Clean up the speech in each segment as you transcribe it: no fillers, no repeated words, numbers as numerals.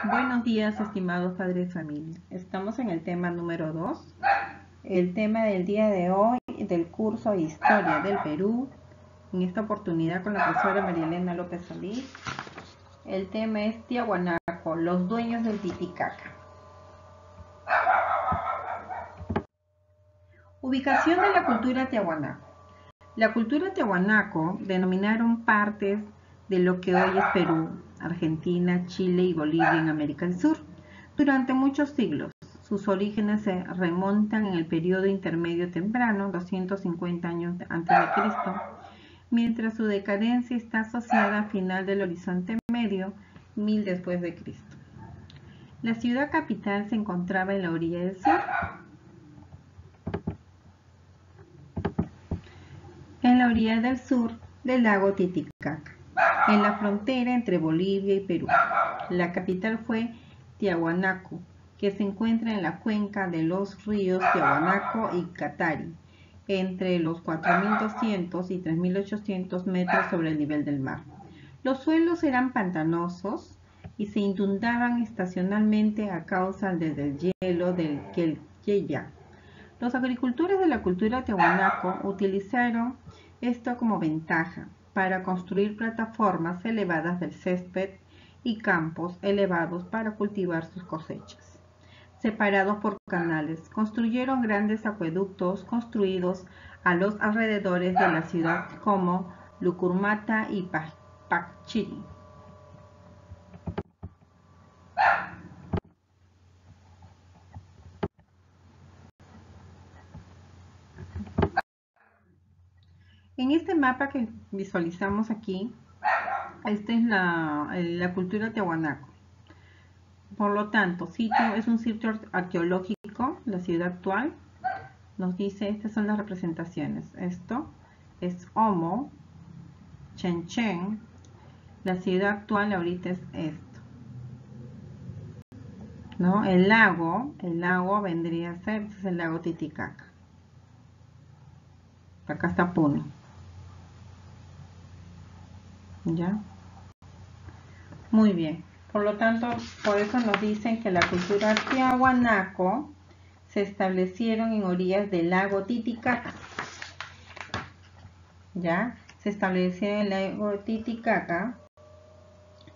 Buenos días, estimados padres de familia. Estamos en el tema número 2. El tema del día de hoy del curso Historia del Perú. En esta oportunidad con la profesora María Elena López Solís. El tema es Tiahuanaco, los dueños del Titicaca. Ubicación de la cultura Tiahuanaco. La cultura Tiahuanaco denominaron partes de lo que hoy es Perú, Argentina, Chile y Bolivia en América del Sur. Durante muchos siglos, sus orígenes se remontan en el periodo intermedio temprano, 250 años antes de Cristo, mientras su decadencia está asociada al final del Horizonte Medio, 1000 después de Cristo. La ciudad capital se encontraba en la orilla del sur, del lago Titicaca, en la frontera entre Bolivia y Perú. La capital fue Tiahuanaco, que se encuentra en la cuenca de los ríos Tiahuanaco y Catari, entre los 4.200 y 3.800 metros sobre el nivel del mar. Los suelos eran pantanosos y se inundaban estacionalmente a causa del deshielo del Quelqueya. Los agricultores de la cultura Tiahuanaco utilizaron esto como ventaja para construir plataformas elevadas del césped y campos elevados para cultivar sus cosechas. Separados por canales, construyeron grandes acueductos construidos a los alrededores de la ciudad como Lucurmata y Pachiri. En este mapa que visualizamos aquí, esta es la cultura Tiahuanaco. Por lo tanto, es un sitio arqueológico, la ciudad actual. Nos dice, estas son las representaciones. Esto es Omo, Chenchen. La ciudad actual ahorita es esto, ¿no? El lago vendría a ser, este es el lago Titicaca. Acá está Puno. ¿Ya? Muy bien. Por lo tanto, por eso nos dicen que la cultura Tiahuanaco se establecieron en orillas del lago Titicaca. ¿Ya? Se establecieron en el lago Titicaca,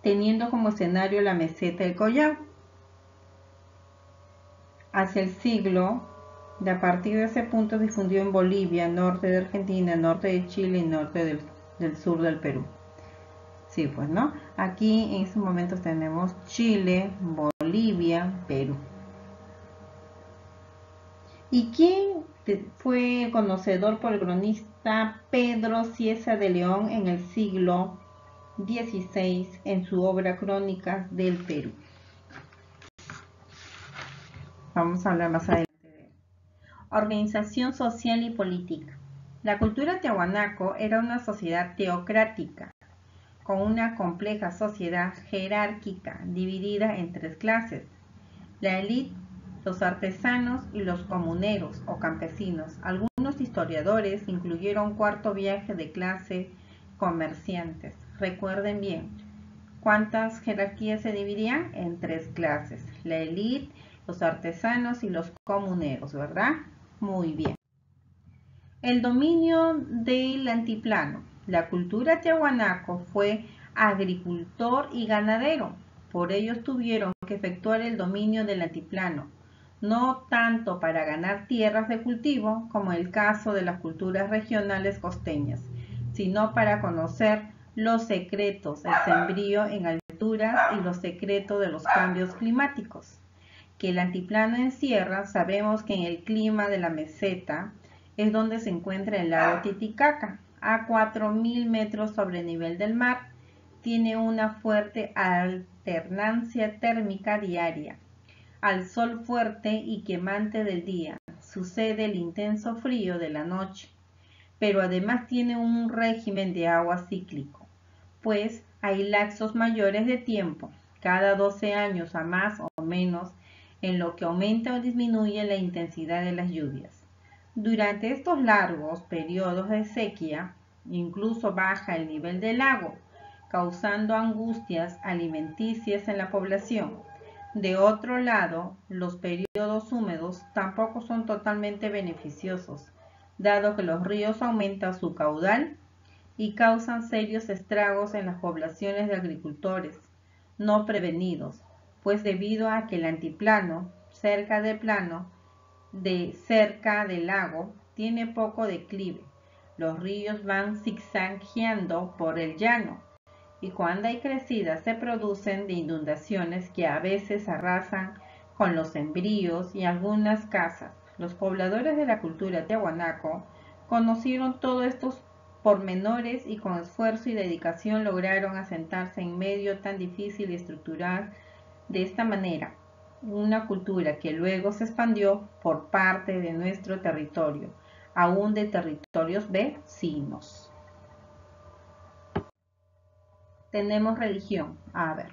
teniendo como escenario la meseta del Collao. Hacia el siglo, a partir de ese punto difundió en Bolivia, norte de Argentina, norte de Chile y norte del sur del Perú. Sí, pues, ¿no? Aquí en estos momentos tenemos Chile, Bolivia, Perú. ¿Y quién fue conocedor por el cronista Pedro Cieza de León en el siglo XVI en su obra Crónicas del Perú? Vamos a hablar más adelante de él. Organización social y política. La cultura tiahuanaco era una sociedad teocrática, con una compleja sociedad jerárquica dividida en tres clases: la élite, los artesanos y los comuneros o campesinos. Algunos historiadores incluyeron cuarto viaje de clase comerciantes. Recuerden bien, ¿cuántas jerarquías se dividían? En tres clases: la élite, los artesanos y los comuneros, ¿verdad? Muy bien. El dominio del altiplano. La cultura tiahuanaco fue agricultor y ganadero. Por ello tuvieron que efectuar el dominio del altiplano, no tanto para ganar tierras de cultivo, como el caso de las culturas regionales costeñas, sino para conocer los secretos del sembrío en alturas y los secretos de los cambios climáticos que el altiplano encierra. Sabemos que en el clima de la meseta es donde se encuentra el lago Titicaca, a 4.000 metros sobre el nivel del mar. Tiene una fuerte alternancia térmica diaria. Al sol fuerte y quemante del día sucede el intenso frío de la noche, pero además tiene un régimen de agua cíclico, pues hay lapsos mayores de tiempo, cada 12 años a más o menos, en lo que aumenta o disminuye la intensidad de las lluvias. Durante estos largos periodos de sequía, incluso baja el nivel del lago, causando angustias alimenticias en la población. De otro lado, los periodos húmedos tampoco son totalmente beneficiosos, dado que los ríos aumentan su caudal y causan serios estragos en las poblaciones de agricultores no prevenidos, pues debido a que el antiplano, cerca del lago, tiene poco declive, los ríos van zigzagueando por el llano, y cuando hay crecidas se producen de inundaciones que a veces arrasan con los sembríos y algunas casas. Los pobladores de la cultura tiahuanaco conocieron todos estos pormenores y con esfuerzo y dedicación lograron asentarse en medio tan difícil y estructural de esta manera, una cultura que luego se expandió por parte de nuestro territorio, aún de territorios vecinos. Tenemos religión. A ver.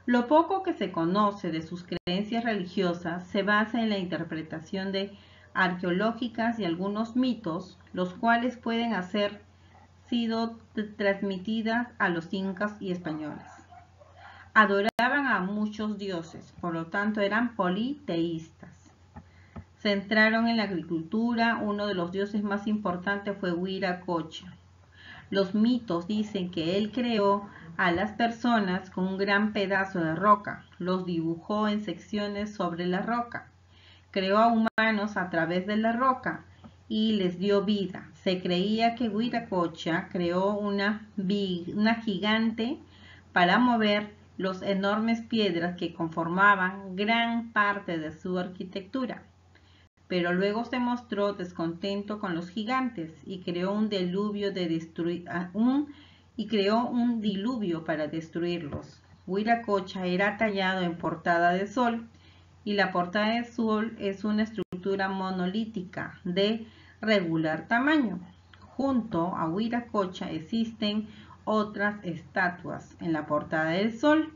Lo poco que se conoce de sus creencias religiosas se basa en la interpretación de arqueológicas y algunos mitos, los cuales pueden haber sido transmitidas a los incas y españoles. Adoraban a muchos dioses, por lo tanto eran politeístas. Se centraron en la agricultura, uno de los dioses más importantes fue Huiracocha. Los mitos dicen que él creó a las personas con un gran pedazo de roca, los dibujó en secciones sobre la roca, creó a humanos a través de la roca y les dio vida. Se creía que Huiracocha creó una gigante para mover las enormes piedras que conformaban gran parte de su arquitectura. Pero luego se mostró descontento con los gigantes y creó un diluvio para destruirlos. Huiracocha era tallado en portada de sol y la portada de sol es una estructura monolítica de regular tamaño. Junto a Huiracocha existen otras estatuas en la portada del sol.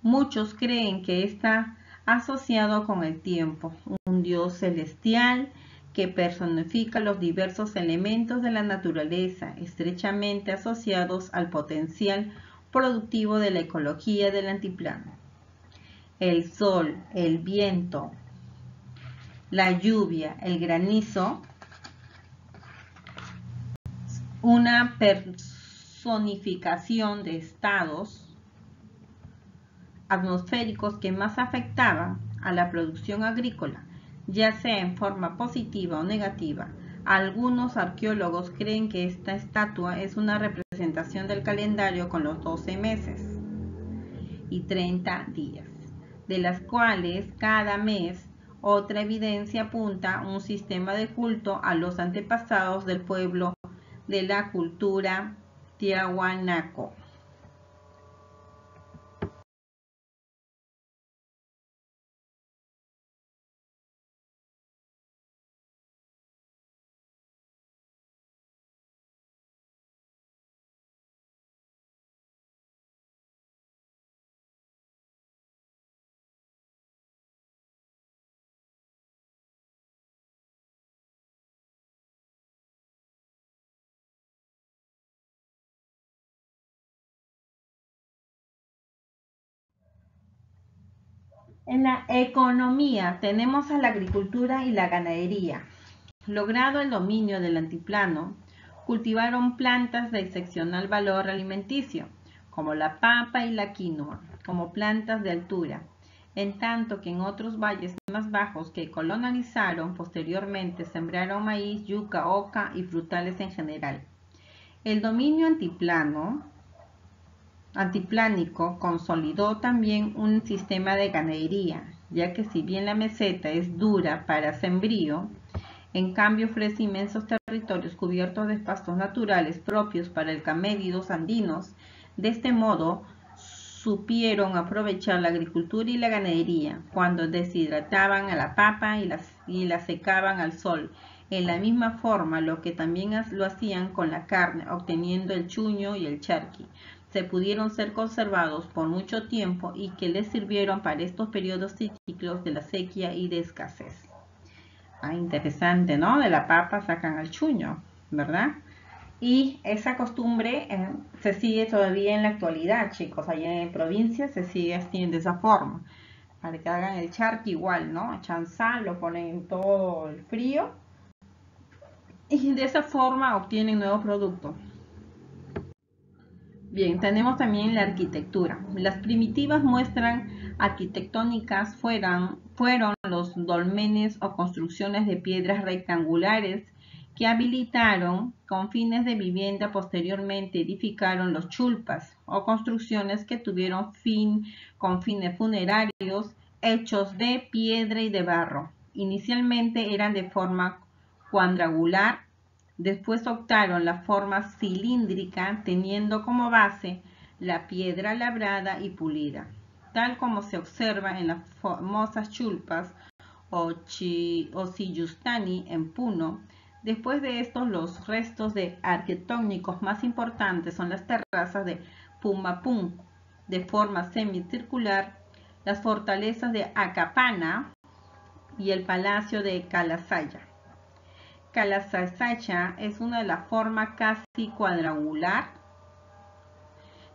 Muchos creen que está asociado con el tiempo, un dios celestial que personifica los diversos elementos de la naturaleza, estrechamente asociados al potencial productivo de la ecología del altiplano. El sol, el viento, la lluvia, el granizo, una personificación de estados atmosféricos que más afectaban a la producción agrícola, ya sea en forma positiva o negativa. Algunos arqueólogos creen que esta estatua es una representación del calendario con los 12 meses y 30 días, de las cuales cada mes otra evidencia apunta a un sistema de culto a los antepasados del pueblo de la cultura tiahuanaco. En la economía tenemos a la agricultura y la ganadería. Logrado el dominio del altiplano, cultivaron plantas de excepcional valor alimenticio, como la papa y la quinoa, como plantas de altura, en tanto que en otros valles más bajos que colonizaron posteriormente sembraron maíz, yuca, oca y frutales en general. El dominio antiplánico consolidó también un sistema de ganadería, ya que si bien la meseta es dura para sembrío, en cambio ofrece inmensos territorios cubiertos de pastos naturales propios para el camélidos andinos. De este modo, supieron aprovechar la agricultura y la ganadería cuando deshidrataban a la papa y la secaban al sol. En la misma forma, lo que también lo hacían con la carne, obteniendo el chuño y el charqui. Se pudieron ser conservados por mucho tiempo y que les sirvieron para estos periodos cíclicos de la sequía y de escasez. Interesante, ¿no? De la papa sacan al chuño, ¿verdad? Y esa costumbre se sigue todavía en la actualidad, chicos. Allá en provincias se sigue haciendo de esa forma. Para que hagan el charqui igual, ¿no? Echan sal, lo ponen en todo el frío. Y de esa forma obtienen nuevo producto. Bien, tenemos también la arquitectura. Las primitivas muestras arquitectónicas fueron los dolmenes o construcciones de piedras rectangulares que habilitaron con fines de vivienda. Posteriormente edificaron los chulpas o construcciones que tuvieron con fines funerarios hechos de piedra y de barro. Inicialmente eran de forma cuadrangular. Después optaron la forma cilíndrica, teniendo como base la piedra labrada y pulida, tal como se observa en las famosas chulpas o sillustani en Puno. Después de estos, los restos arquitectónicos más importantes son las terrazas de Pumapum, de forma semicircular, las fortalezas de Acapana y el palacio de Calasaya. Calasaya es una de las formas casi cuadrangular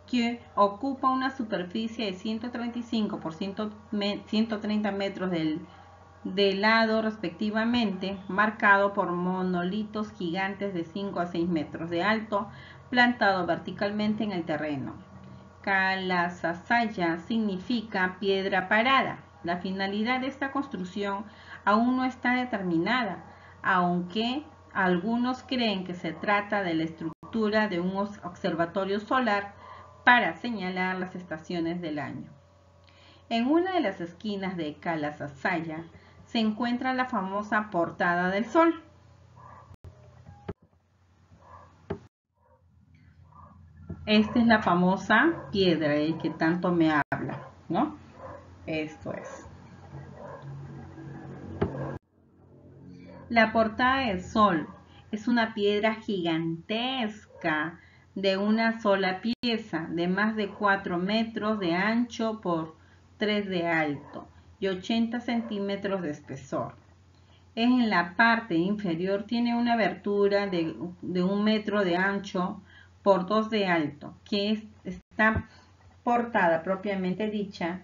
que ocupa una superficie de 135 por 130 metros de lado respectivamente, marcado por monolitos gigantes de 5 a 6 metros de alto, plantado verticalmente en el terreno. Calasaya significa piedra parada. La finalidad de esta construcción aún no está determinada, aunque algunos creen que se trata de la estructura de un observatorio solar para señalar las estaciones del año. En una de las esquinas de Calasaya se encuentra la famosa Portada del Sol. Esta es la famosa piedra que tanto me habla, ¿no? Esto es. La Portada del Sol es una piedra gigantesca de una sola pieza, de más de 4 metros de ancho por 3 de alto y 80 centímetros de espesor. En la parte inferior tiene una abertura de 1 metro de ancho por 2 de alto, que está portada propiamente dicha.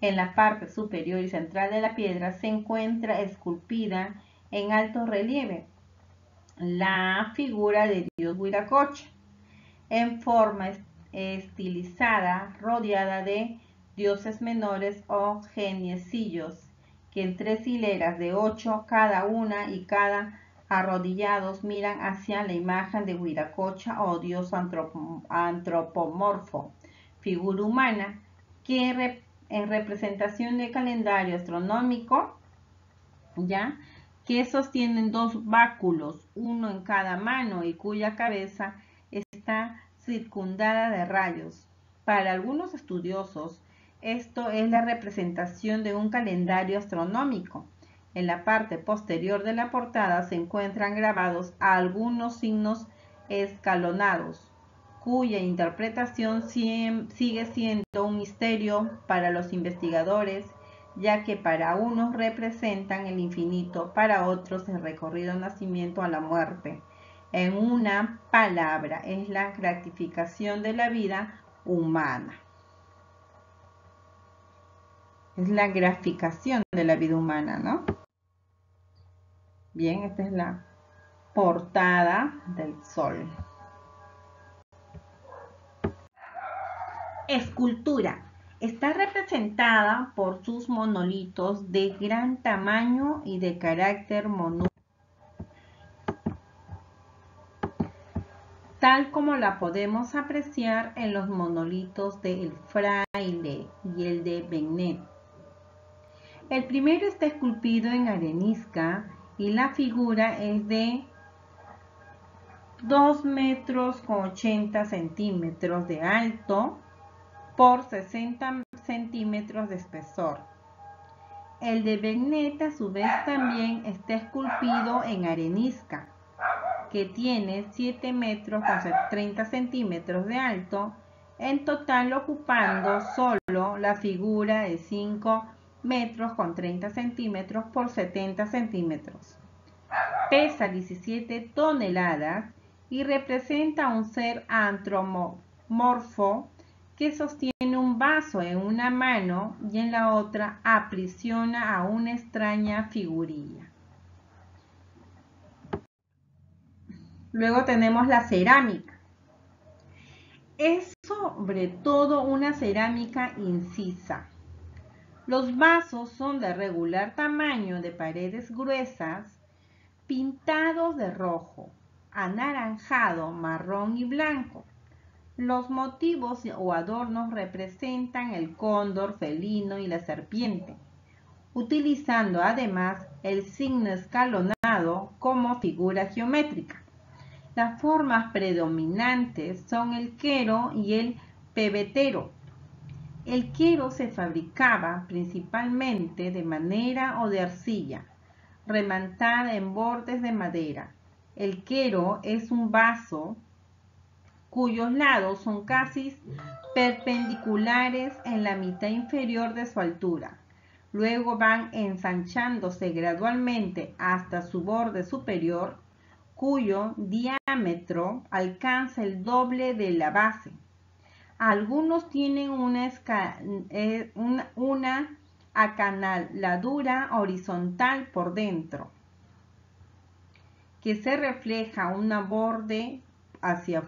En la parte superior y central de la piedra se encuentra esculpida en alto relieve la figura de Dios Huiracocha, en forma estilizada, rodeada de dioses menores o geniecillos, que en 3 hileras de 8 cada una y cada arrodillados miran hacia la imagen de Huiracocha o dios antropomorfo, figura humana, que en representación del calendario astronómico, ¿ya?, que sostienen 2 báculos, uno en cada mano, y cuya cabeza está circundada de rayos. Para algunos estudiosos, esto es la representación de un calendario astronómico. En la parte posterior de la portada se encuentran grabados algunos signos escalonados, cuya interpretación sigue siendo un misterio para los investigadores, ya que para unos representan el infinito, para otros el recorrido del nacimiento a la muerte. En una palabra, es la gratificación de la vida humana. Es la graficación de la vida humana, ¿no? Bien, esta es la portada del Sol. Escultura. Está representada por sus monolitos de gran tamaño y de carácter monumental, tal como la podemos apreciar en los monolitos de El Fraile y el de Benet. El primero está esculpido en arenisca y la figura es de 2 metros con 80 centímetros de alto por 60 centímetros de espesor. El de Benet a su vez también está esculpido en arenisca, que tiene 7 metros con 30 centímetros de alto, en total ocupando solo la figura de 5 metros con 30 centímetros por 70 centímetros. Pesa 17 toneladas y representa a un ser antropomorfo que sostiene un vaso en una mano y en la otra aprisiona a una extraña figurilla. Luego tenemos la cerámica. Es sobre todo una cerámica incisa. Los vasos son de regular tamaño, de paredes gruesas, pintados de rojo, anaranjado, marrón y blanco. Los motivos o adornos representan el cóndor, felino y la serpiente, utilizando además el signo escalonado como figura geométrica. Las formas predominantes son el quero y el pebetero. El quero se fabricaba principalmente de madera o de arcilla, rematada en bordes de madera. El quero es un vaso cuyos lados son casi perpendiculares en la mitad inferior de su altura. Luego van ensanchándose gradualmente hasta su borde superior, cuyo diámetro alcanza el doble de la base. Algunos tienen una acanaladura horizontal por dentro, que se refleja con un borde hacia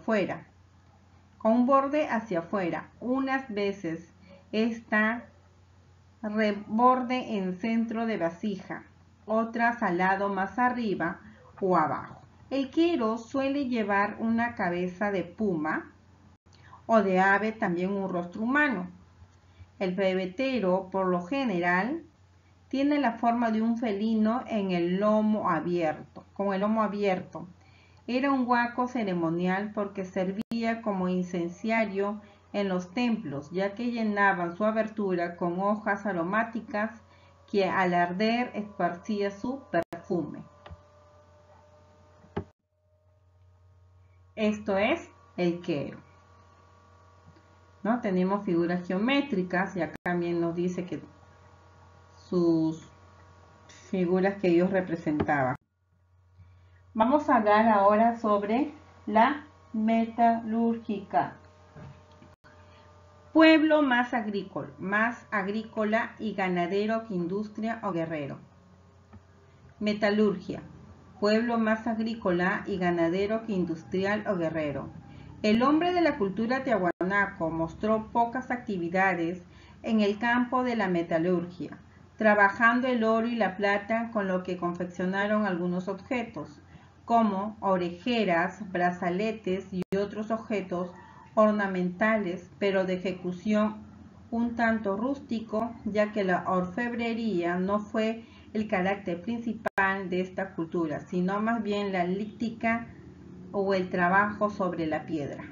afuera. Unas veces está reborde en centro de vasija, otras al lado más arriba o abajo. El quero suele llevar una cabeza de puma o de ave, también un rostro humano. El pebetero, por lo general, tiene la forma de un felino con el lomo abierto. Era un huaco ceremonial porque servía como incenciario en los templos, ya que llenaban su abertura con hojas aromáticas que al arder esparcía su perfume. Esto es el quero. ¿No? Tenemos figuras geométricas y acá también nos dice que sus figuras que ellos representaban. Vamos a hablar ahora sobre la metalúrgica. Pueblo más agrícola y ganadero que industria o guerrero. Metalurgia. Pueblo más agrícola y ganadero que industrial o guerrero. El hombre de la cultura tiahuanaco mostró pocas actividades en el campo de la metalurgia, trabajando el oro y la plata, con lo que confeccionaron algunos objetos, como orejeras, brazaletes y otros objetos ornamentales, pero de ejecución un tanto rústico, ya que la orfebrería no fue el carácter principal de esta cultura, sino más bien la lítica o el trabajo sobre la piedra.